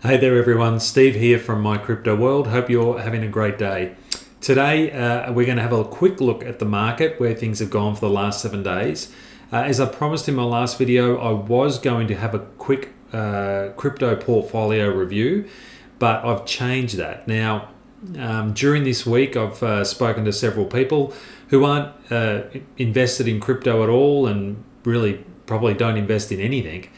Hey there everyone, Steve here from My Crypto World. Hope you're having a great day. Today we're going to have a quick look at the market, where things have gone for the last 7 days. As I promised in my last video, I was going to have a quick crypto portfolio review, but I've changed that. Now, during this week I've spoken to several people who aren't invested in crypto at all and really probably don't invest in anything.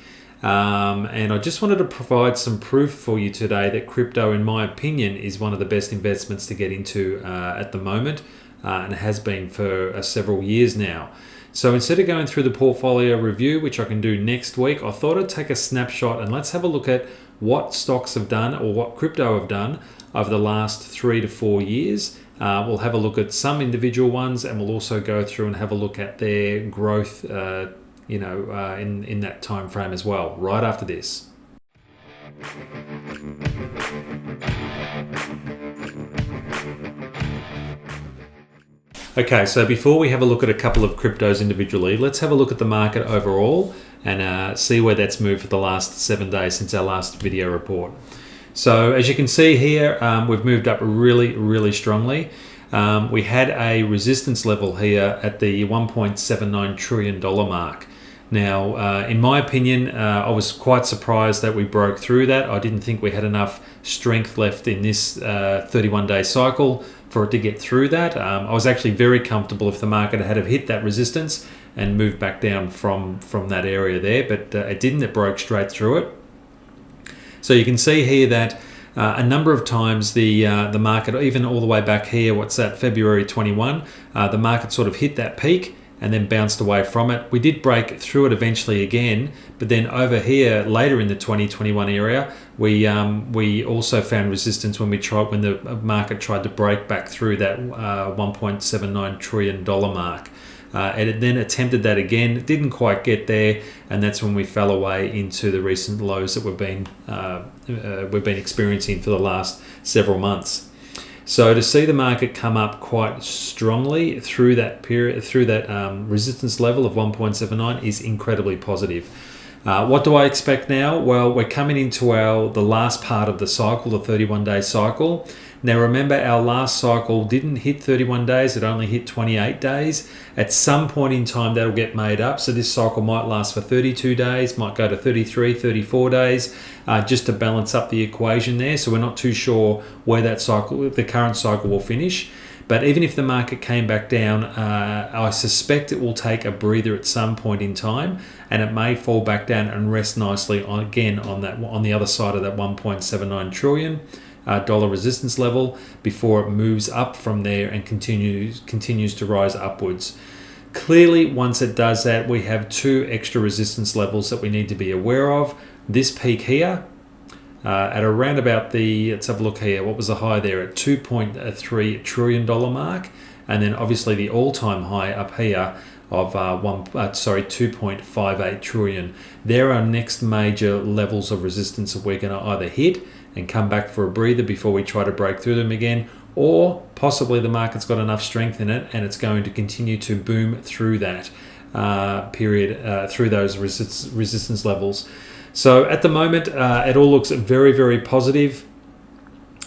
And I just wanted to provide some proof for you today that crypto, in my opinion, is one of the best investments to get into at the moment, and has been for several years now. So instead of going through the portfolio review, which I can do next week, I thought I'd take a snapshot and let's have a look at what stocks have done, or what crypto have done over the last 3 to 4 years. We'll have a look at some individual ones, and we'll also go through and have a look at their growth in that time frame as well, right after this. Okay, so before we have a look at a couple of cryptos individually, let's have a look at the market overall and see where that's moved for the last 7 days since our last video report. So as you can see here, we've moved up really strongly. We had a resistance level here at the $1.79 trillion mark. Now, in my opinion, I was quite surprised that we broke through that. I didn't think we had enough strength left in this 31-day cycle for it to get through that. I was actually very comfortable if the market had have hit that resistance and moved back down from that area there, but it didn't. It broke straight through it. So you can see here that a number of times the market, even all the way back here, what's that, February 21, the market sort of hit that peak and then bounced away from it. We did break through it eventually again, but then over here later in the 2021 area, we also found resistance when the market tried to break back through that $1.79 trillion mark. It then attempted that again, it didn't quite get there, and that's when we fell away into the recent lows that we've been experiencing for the last several months. So to see the market come up quite strongly through that period, through that resistance level of 1.79 is incredibly positive. What do I expect now? Well, we're coming into the last part of the cycle, the 31-day cycle. Now remember, our last cycle didn't hit 31 days, it only hit 28 days. At some point in time that'll get made up, so this cycle might last for 32 days, might go to 33, 34 days, just to balance up the equation there. So we're not too sure where that cycle, the current cycle, will finish. But even if the market came back down, I suspect it will take a breather at some point in time, and it may fall back down and rest nicely on the other side of that $1.79 trillion dollar resistance level before it moves up from there and continues to rise upwards. Clearly, once it does that, we have 2 extra resistance levels that we need to be aware of. This peak here, at around about let's have a look here, what was the high there at $2.3 trillion mark, and then obviously the all-time high up here of 2.58 trillion. There are next major levels of resistance that we're going to either hit and come back for a breather before we try to break through them again, or possibly the market's got enough strength in it and it's going to continue to boom through that period, through those resistance levels. So at the moment, it all looks very positive.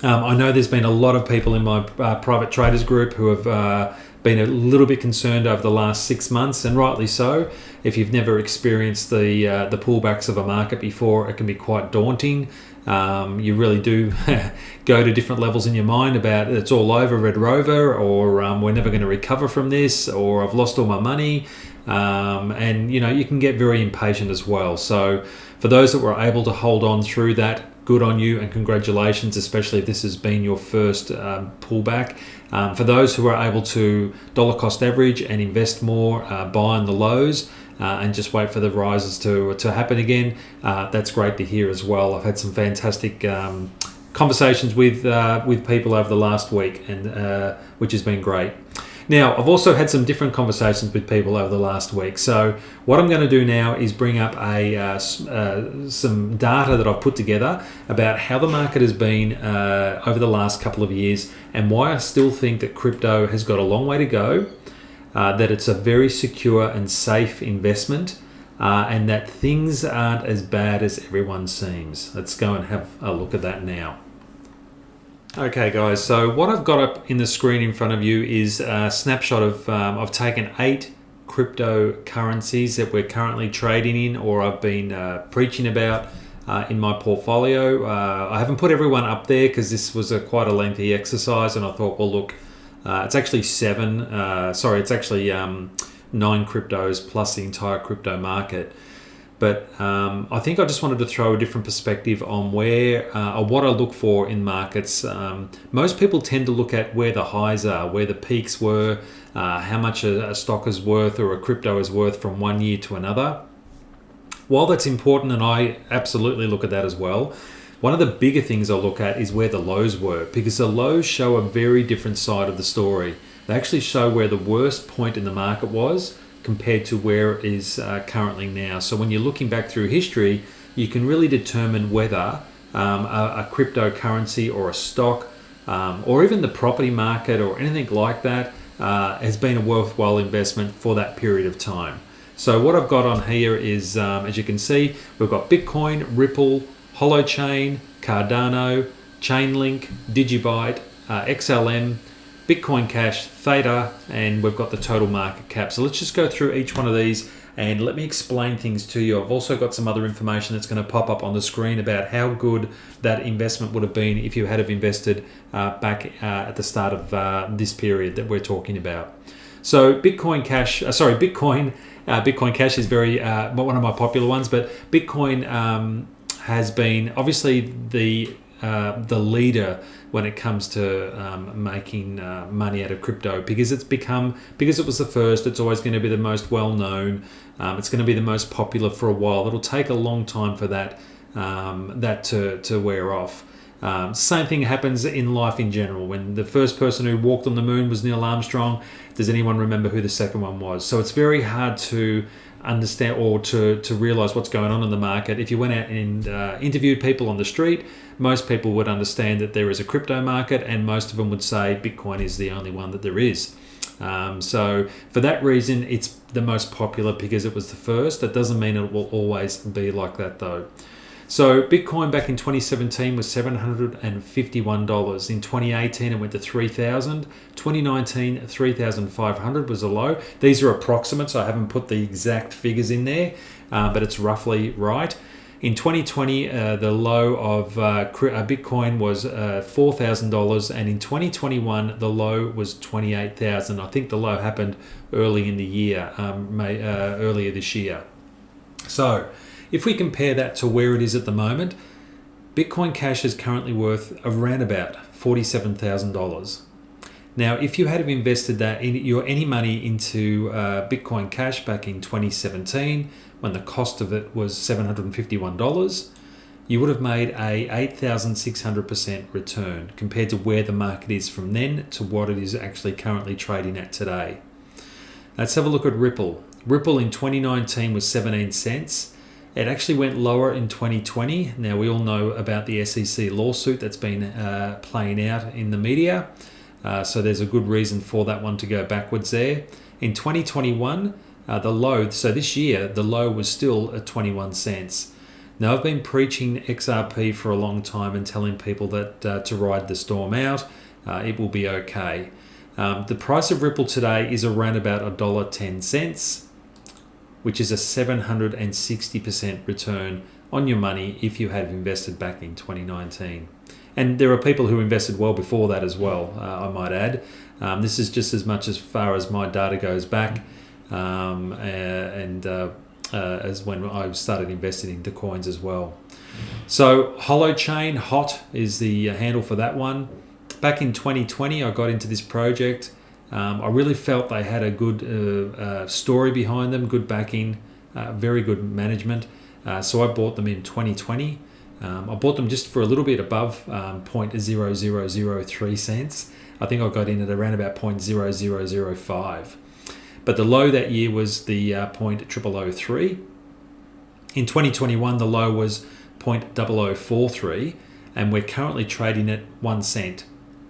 I know there's been a lot of people in my private traders group who have been a little bit concerned over the last 6 months, and rightly so. If you've never experienced the pullbacks of a market before, it can be quite daunting. You really do go to different levels in your mind about it's all over, Red Rover, or we're never going to recover from this, or I've lost all my money. And you can get very impatient as well. So for those that were able to hold on through that, good on you and congratulations, especially if this has been your first pullback. For those who are able to dollar cost average and invest more, buy on the lows, and just wait for the rises to happen again, that's great to hear as well. I've had some fantastic conversations with people over the last week, and which has been great. Now, I've also had some different conversations with people over the last week. So what I'm going to do now is bring up some data that I've put together about how the market has been over the last couple of years, and why I still think that crypto has got a long way to go, that it's a very secure and safe investment, and that things aren't as bad as everyone seems. Let's go and have a look at that now. Okay guys, so what I've got up in the screen in front of you is a snapshot of, I've taken 8 cryptocurrencies that we're currently trading in, or I've been preaching about in my portfolio. I haven't put everyone up there because this was quite a lengthy exercise, and I thought, well look, it's actually 9 cryptos plus the entire crypto market. But I think I just wanted to throw a different perspective on where or what I look for in markets. Most people tend to look at where the highs are, where the peaks were, how much a stock is worth or a crypto is worth from one year to another. While that's important, and I absolutely look at that as well, one of the bigger things I look at is where the lows were, because the lows show a very different side of the story. They actually show where the worst point in the market was compared to where it is currently now. So when you're looking back through history, you can really determine whether a cryptocurrency or a stock or even the property market or anything like that has been a worthwhile investment for that period of time. So what I've got on here is, as you can see, we've got Bitcoin, Ripple, Holochain, Cardano, Chainlink, Digibyte, Xlm, Bitcoin Cash, Theta, and we've got the total market cap. So let's just go through each one of these and let me explain things to you. I've also got some other information that's going to pop up on the screen about how good that investment would have been if you had have invested back at the start of this period that we're talking about. So Bitcoin Cash is very one of my popular ones, but Bitcoin has been obviously the leader when it comes to making money out of crypto, because it was the first. It's always going to be the most well known. It's going to be the most popular for a while. It'll take a long time for that to wear off. Same thing happens in life in general. When the first person who walked on the moon was Neil Armstrong, does anyone remember who the second one was? So it's very hard to understand or to realize what's going on in the market. If you went out and interviewed people on the street, most people would understand that there is a crypto market, and most of them would say Bitcoin is the only one that there is. So for that reason, it's the most popular because it was the first. That doesn't mean it will always be like that though. So Bitcoin back in 2017 was $751. In 2018, it went to $3,000. 2019, $3,500 was a low. These are approximates. I haven't put the exact figures in there, but it's roughly right. In 2020, the low of Bitcoin was $4,000, and in 2021, the low was $28,000. I think the low happened early in the year, earlier this year. So if we compare that to where it is at the moment, Bitcoin Cash is currently worth around about $47,000. Now, if you had invested any money into Bitcoin Cash back in 2017, when the cost of it was $751, you would have made a 8,600% return compared to where the market is from then to what it is actually currently trading at today. Let's have a look at Ripple. Ripple in 2019 was 17 cents. It actually went lower in 2020. Now, we all know about the SEC lawsuit that's been playing out in the media. So there's a good reason for that one to go backwards there. In 2021, the low, so this year, the low was still at 21 cents. Now, I've been preaching XRP for a long time and telling people that to ride the storm out, it will be okay. The price of Ripple today is around about $1.10, which is a 760% return on your money if you had invested back in 2019. And there are people who invested well before that as well, I might add. This is just as much as far as my data goes back, as when I started investing into coins as well. So Holochain, HOT is the handle for that one. Back in 2020, I got into this project. I really felt they had a good story behind them, good backing, very good management. So I bought them in 2020. I bought them just for a little bit above 0.0003 cents. I think I got in at around about 0.0005. But the low that year was the 0.0003. In 2021, the low was 0.0043, and we're currently trading at 1 cent.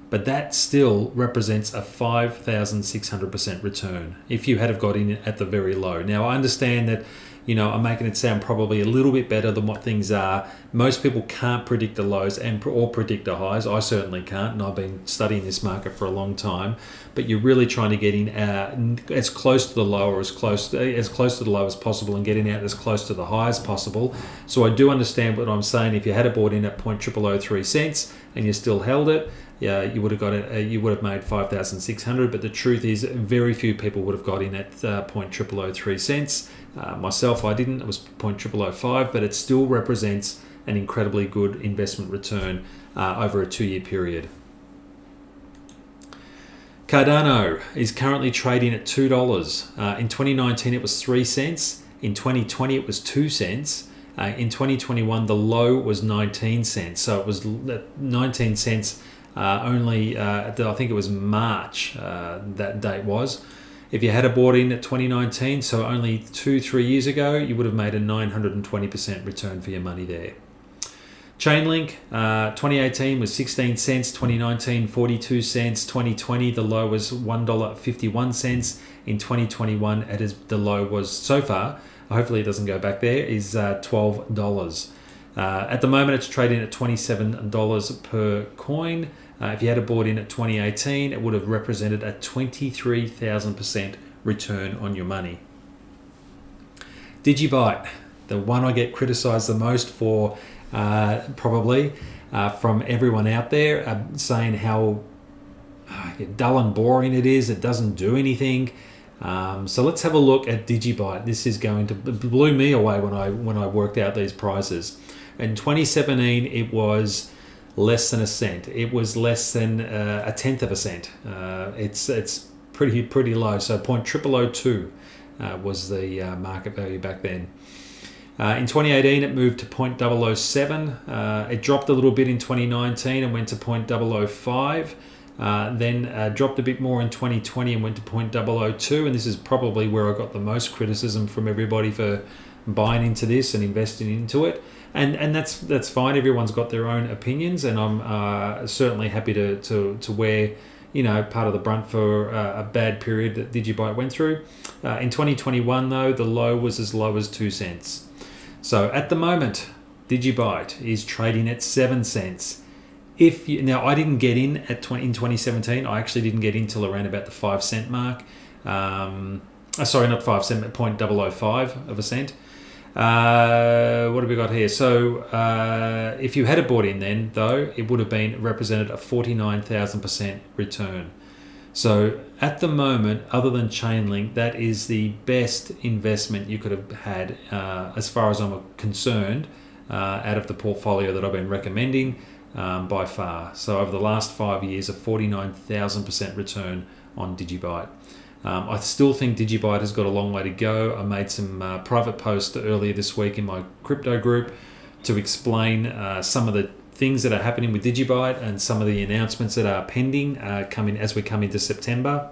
But that still represents a 5,600% return if you had have got in at the very low. Now, I understand that I'm making it sound probably a little bit better than what things are. Most people can't predict the lows or predict the highs. I certainly can't, and I've been studying this market for a long time. But you're really trying to get in as close to the low or as close to the low as possible, and getting out as close to the high as possible. So I do understand what I'm saying. If you had bought in at 0.0003 cents and you still held it, yeah, you would have got it. You would have made 5,600. But the truth is, very few people would have got in at 0.0003 cents. Myself, I didn't. It was 0.0005, but it still represents an incredibly good investment return over a 2-year period. Cardano is currently trading at $2. In 2019, it was 3 cents. In 2020, it was 2 cents. In 2021, the low was 19 cents. So it was 19 cents. I think it was March that date was. If you had bought in at 2019, so only 2-3 years ago, you would have made a 920% return for your money there. Chainlink, 2018 was 16 cents, 2019 42 cents, 2020 the low was $1.51. In 2021, the low was so far, hopefully it doesn't go back there, is $12. At the moment, it's trading at $27 per coin. If you had bought in at 2018, it would have represented a 23,000% return on your money. Digibyte, the one I get criticized the most for, probably from everyone out there, saying how dull and boring it is. It doesn't do anything. So let's have a look at Digibyte. This is blew me away when I worked out these prices. In 2017, it was less than a cent. It was less than a tenth of a cent. It's pretty low. So 0.0002 was the market value back then. In 2018, it moved to 0.007. It dropped a little bit in 2019 and went to 0.005. Then dropped a bit more in 2020 and went to 0.002. And this is probably where I got the most criticism from everybody for buying into this and investing into it. And that's fine. Everyone's got their own opinions, and I'm certainly happy to wear part of the brunt for a bad period that Digibyte went through. In 2021, though, the low was as low as 2 cents. So at the moment, Digibyte is trading at 7 cents. Now I didn't get in in 2017. I actually didn't get in till around about the 5 cent mark. Sorry, not 5 cent, but 0.005 of a cent. What have we got here? So if you had bought in then, though, it would have represented a 49,000% return. So at the moment, other than Chainlink, that is the best investment you could have had, as far as I'm concerned, out of the portfolio that I've been recommending by far. So over the last 5 years, a 49,000% return on Digibyte. I still think Digibyte has got a long way to go. I made some private posts earlier this week in my crypto group to explain some of the things that are happening with Digibyte and some of the announcements that are pending coming as we come into September.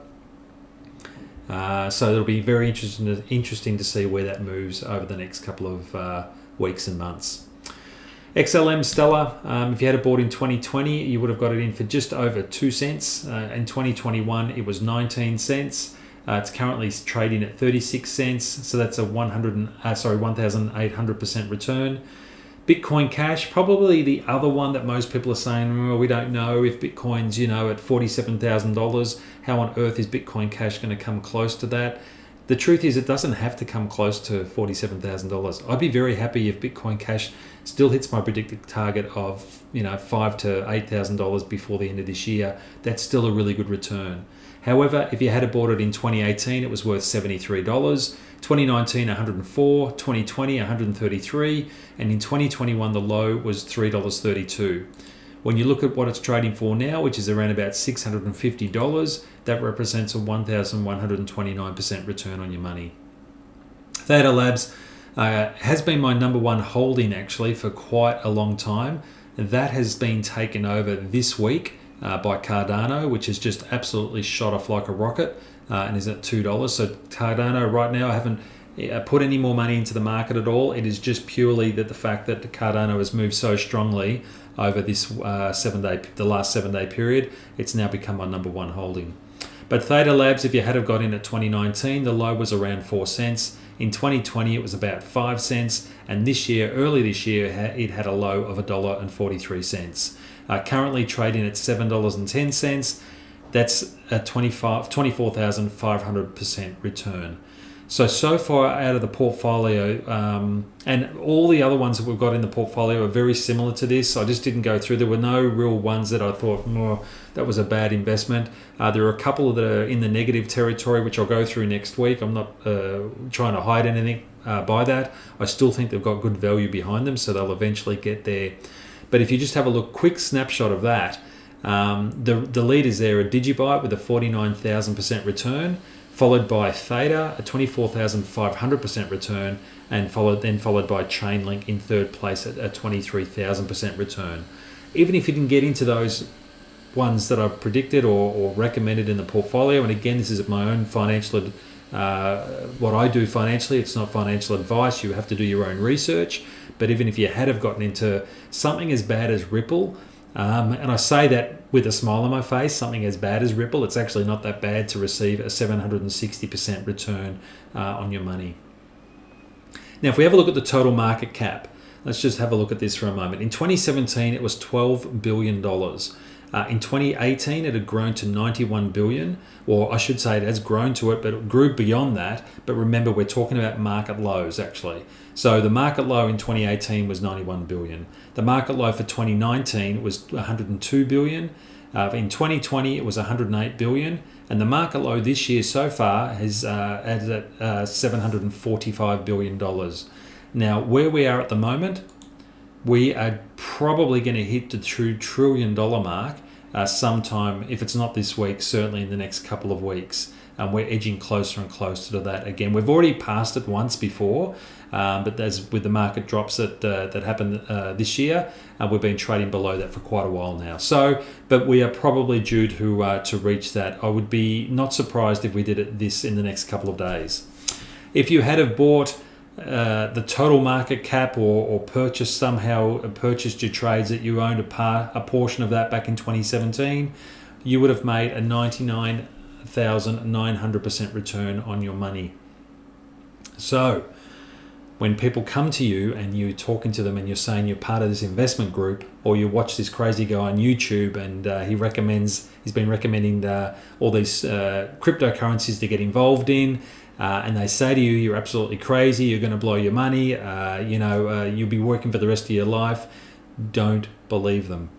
So it'll be very interesting to see where that moves over the next couple of weeks and months. Xlm Stellar, if you had bought in 2020, you would have got it in for just over 2 cents. In 2021, it was 19 cents. It's currently trading at 36 cents, so that's a 1,800% return. Bitcoin Cash, probably the other one that most people are saying, well, we don't know if Bitcoin's, at $47,000. How on earth is Bitcoin Cash going to come close to that? The truth is, it doesn't have to come close to $47,000. I'd be very happy if Bitcoin Cash still hits my predicted target of, $5,000 to $8,000 before the end of this year. That's still a really good return. However, if you had bought it in 2018, it was worth $73. 2019, $104. 2020, $133. And in 2021, the low was $3.32. When you look at what it's trading for now, which is around about $650, that represents a 1,129% return on your money. Theta Labs has been my number one holding actually for quite a long time. That has been taken over this week by Cardano, which has just absolutely shot off like a rocket and is at $2. So Cardano right now, I haven't put any more money into the market at all. It is just purely that the fact that Cardano has moved so strongly over this the last 7 day period, it's now become my number one holding. But Theta Labs, if you had have got in at 2019, the low was around 4 cents. In 2020, it was about 5 cents. And this year, early this year, it had a low of $1.43. Currently trading at $7.10. That's a 24,500% return. So far out of the portfolio, and all the other ones that we've got in the portfolio are very similar to this. I just didn't go through. There were no real ones that I thought, that was a bad investment. There are a couple that are in the negative territory, which I'll go through next week. I'm not trying to hide anything by that. I still think they've got good value behind them, so they'll eventually get there. But if you just have a quick snapshot of that, the leaders there are Digibyte with a 49,000% return, followed by Theta, a 24,500% return, and followed by Chainlink in third place at a 23,000% return. Even if you didn't get into those ones that I've predicted or recommended in the portfolio, and again, this is my own financial, what I do financially, it's not financial advice, you have to do your own research. But even if you had have gotten into something as bad as Ripple, and I say that with a smile on my face, something as bad as Ripple, it's actually not that bad to receive a 760% return on your money. Now, if we have a look at the total market cap, let's just have a look at this for a moment. In 2017, it was $12 billion. In 2018, it had grown to $91 billion, or I should say it has grown to it, but it grew beyond that. But remember, we're talking about market lows, actually. So the market low in 2018 was $91 billion. The market low for 2019 was $102 billion. In 2020, it was $108 billion. And the market low this year so far is at $745 billion. Now, where we are at the moment, we are probably going to hit the $2 trillion mark sometime, if it's not this week, certainly in the next couple of weeks. And we're edging closer and closer to that again. We've already passed it once before, but as with the market drops that happened this year, we've been trading below that for quite a while now. So, but we are probably due to reach that. I would be not surprised if we did this in the next couple of days. If you had have bought the total market cap or purchased your trades that you owned a portion of that back in 2017, you would have made a 99,900% return on your money. So when people come to you and you're talking to them and you're saying you're part of this investment group, or you watch this crazy guy on YouTube and he's been recommending all these cryptocurrencies to get involved in, and they say to you, you're absolutely crazy, you're going to blow your money, you'll be working for the rest of your life, don't believe them.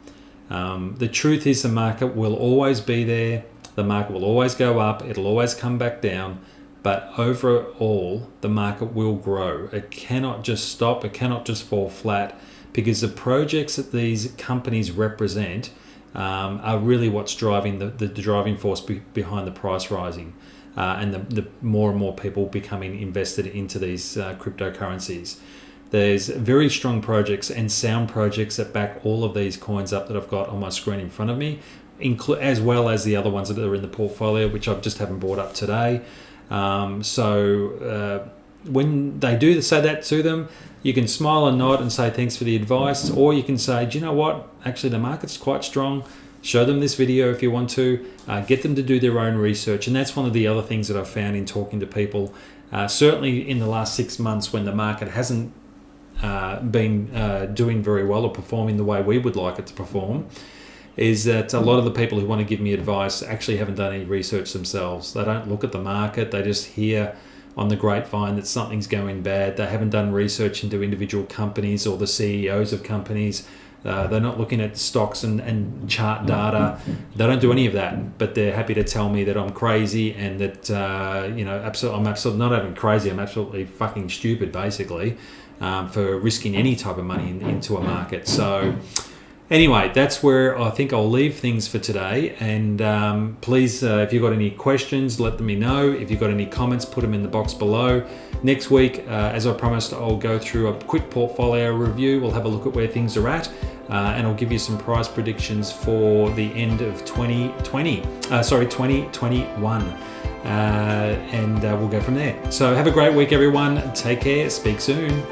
The truth is the market will always be there. The market will always go up. It'll always come back down. But overall, the market will grow. It cannot just stop. It cannot just fall flat, because the projects that these companies represent are really what's driving the driving force behind the price rising, and the more and more people becoming invested into these cryptocurrencies. There's very strong projects and sound projects that back all of these coins up that I've got on my screen in front of me, as well as the other ones that are in the portfolio, which I just haven't brought up today. When they do say that to them, you can smile and nod and say thanks for the advice, or you can say, do you know what, actually the market's quite strong. Show them this video if you want to, get them to do their own research. And that's one of the other things that I've found in talking to people, certainly in the last 6 months when the market hasn't been doing very well or performing the way we would like it to perform, is that a lot of the people who want to give me advice actually haven't done any research themselves. They don't look at the market. They just hear on the grapevine that something's going bad. They haven't done research into individual companies or the CEOs of companies. They're not looking at stocks and chart data. They don't do any of that, but they're happy to tell me that I'm crazy and that, I'm absolutely not even crazy. I'm absolutely fucking stupid, basically, for risking any type of money into a market. So anyway, that's where I think I'll leave things for today. And please, if you've got any questions, let me know. If you've got any comments, put them in the box below. Next week, as I promised, I'll go through a quick portfolio review. We'll have a look at where things are at. And I'll give you some price predictions for the end of 2021. And we'll go from there. So have a great week, everyone. Take care. Speak soon.